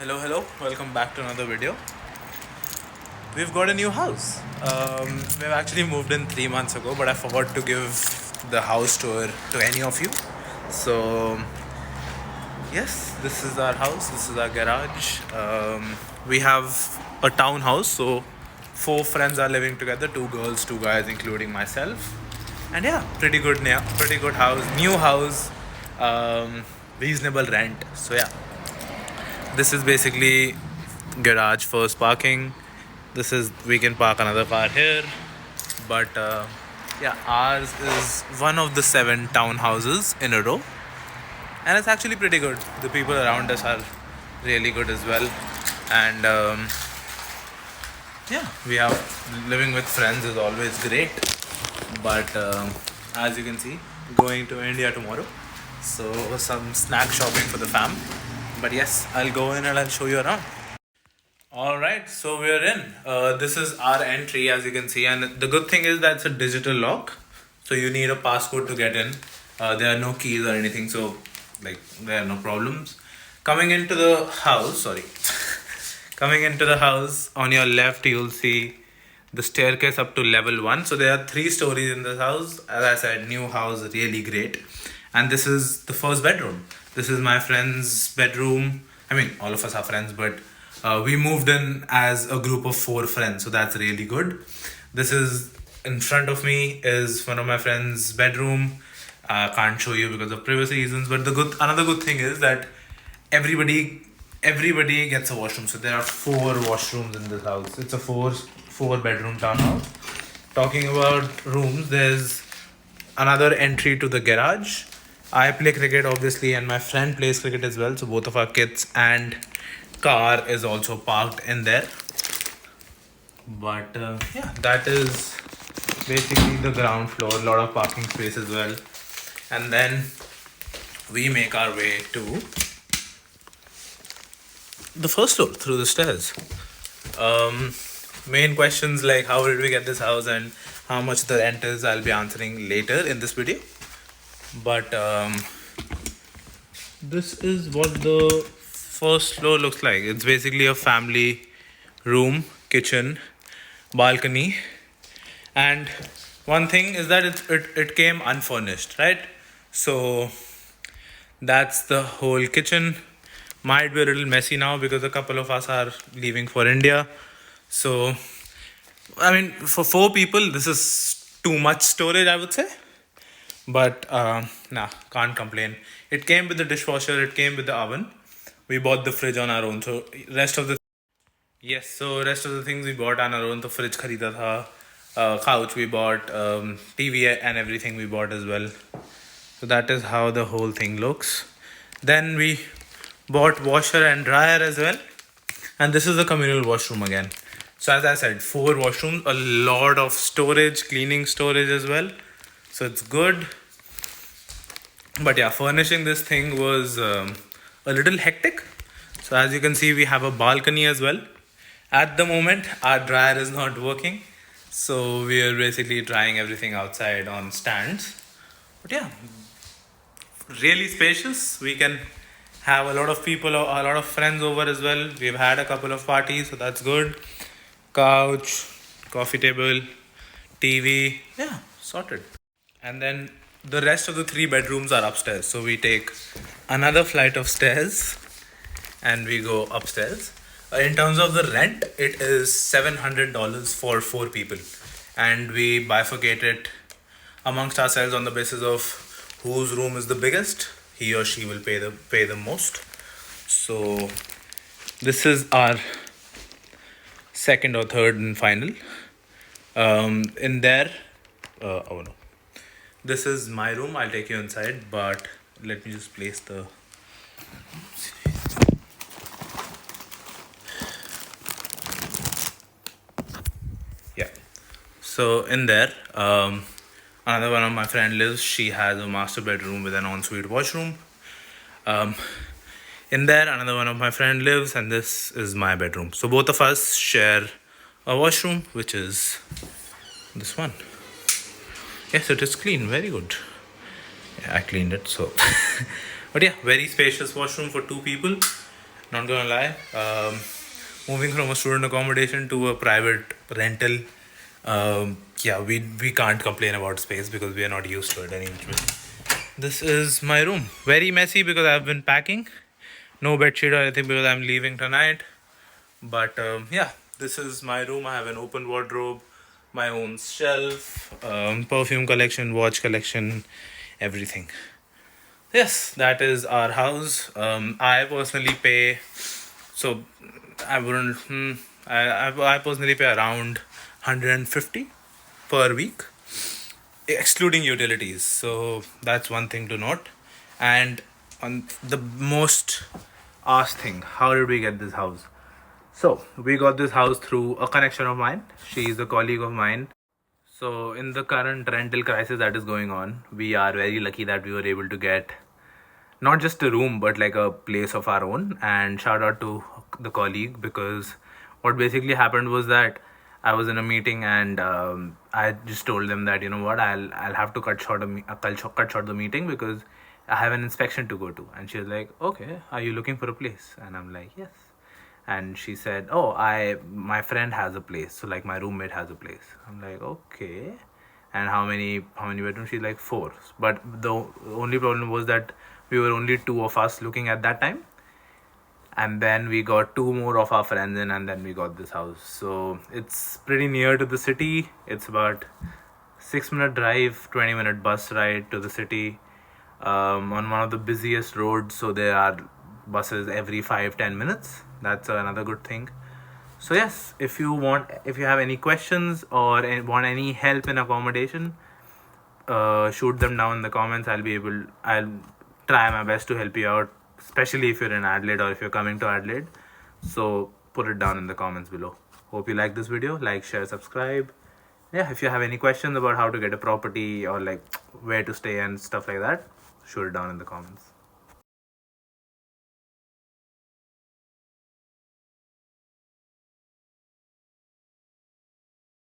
Hello, welcome back to another video. We've got a new house. We've actually moved in 3 months ago, but I forgot to give the house tour to any of you. So, yes, this is our house, this is our garage. We have a townhouse, so four friends are living together, two girls, two guys, including myself. And yeah, pretty good house, new house, reasonable rent. So, yeah, this is basically garage first parking. This is we can park another car here, but yeah, ours is one of the 7 townhouses in a row, and it's actually pretty good. The people around us are really good as well, and yeah, we have living with friends is always great. But as you can see, going to India tomorrow, so some snack shopping for the fam. But yes, I'll go in and I'll show you around. All right, so we're in. This is our entry, as you can see, and the good thing is that it's a digital lock, so you need a passcode to get in. There are no keys or anything, so like there are no problems. Coming into the house, sorry, coming into the house on your left, you'll see the staircase up to level 1. So there are 3 stories in this house. As I said, new house, really great. And this is the first bedroom. This is my friend's bedroom. I mean, all of us are friends, but we moved in as a group of 4 friends, so that's really good. This is in front of me is one of my friend's bedroom. I can't show you because of privacy reasons, but another good thing is that everybody gets a washroom. So there are 4 washrooms in this house. It's a four bedroom townhouse. Talking about rooms, there's another entry to the garage. I play cricket obviously, and my friend plays cricket as well, so both of our kids and car is also parked in there. But yeah, that is basically the ground floor. A lot of parking space as well. And then we make our way to the first floor through the stairs. Main questions like how did we get this house and how much the rent is, I'll be answering later in this video. But this is what the first floor looks like. It's basically a family room, kitchen, balcony, and one thing is that it came unfurnished, right? So that's the whole kitchen. Might be a little messy now because a couple of us are leaving for India. So I mean, for 4 people, this is too much storage, I would say. But nah, can't complain. It came with the dishwasher, it came with the oven. We bought the fridge on our own. So rest of the things we bought on our own. The fridge kharida tha, couch we bought, TV and everything we bought as well. So that is how the whole thing looks. Then we bought washer and dryer as well. And this is the communal washroom again. So as I said, 4 washrooms, a lot of storage, cleaning storage as well. So it's good. But yeah, furnishing this thing was a little hectic. So as you can see, we have a balcony as well. At the moment, our dryer is not working. So we are basically drying everything outside on stands. But yeah, really spacious. We can have a lot of people, a lot of friends over as well. We've had a couple of parties, so that's good. Couch, coffee table, TV, yeah, sorted. And then the rest of the 3 bedrooms are upstairs. So we take another flight of stairs and we go upstairs. In terms of the rent, it is $700 for 4 people. And we bifurcate it amongst ourselves on the basis of whose room is the biggest. He or she will pay the most. So this is our second or third and final. In there, oh no. This is my room. I'll take you inside, but let me just place the... Yeah. So in there, another one of my friend lives. She has a master bedroom with an ensuite washroom. In there, another one of my friend lives, and this is my bedroom. So both of us share a washroom, which is this one. Yes, it is clean. Very good. Yeah, I cleaned it, so... But yeah, very spacious washroom for 2 people. Not gonna lie. Moving from a student accommodation to a private rental, yeah, we can't complain about space because we are not used to it anyway. This is my room. Very messy because I've been packing. No bed sheet or anything because I'm leaving tonight. But yeah, this is my room. I have an open wardrobe, my own shelf, perfume collection, watch collection, everything. Yes, that is our house. I personally pay, so I wouldn't. I personally pay around 150 per week, excluding utilities. So that's one thing to note. And on the most asked thing, how did we get this house? So we got this house through a connection of mine. She is a colleague of mine. So in the current rental crisis that is going on, we are very lucky that we were able to get not just a room but like a place of our own. And shout out to the colleague, because what basically happened was that I was in a meeting and I just told them that, you know what, I'll have to cut short the meeting because I have an inspection to go to. And she was like, okay, are you looking for a place? And I'm like, yes. And she said, oh, my friend has a place, so like my roommate has a place. I'm like, okay. And how many bedrooms? She's like, 4. But the only problem was that we were only 2 of us looking at that time, and then we got 2 more of our friends in, and then we got this house. So it's pretty near to the city. It's about 6-minute drive, 20-minute bus ride to the city, on one of the busiest roads, so there are buses every 5-10 minutes. That's another good thing. So yes, if you have any questions or want any help in accommodation, shoot them down in the comments. I'll try my best to help you out, especially if you're in Adelaide or if you're coming to Adelaide. So put it down in the comments below. Hope you like this video. Like, share, subscribe. Yeah, if you have any questions about how to get a property or like where to stay and stuff like that, shoot it down in the comments.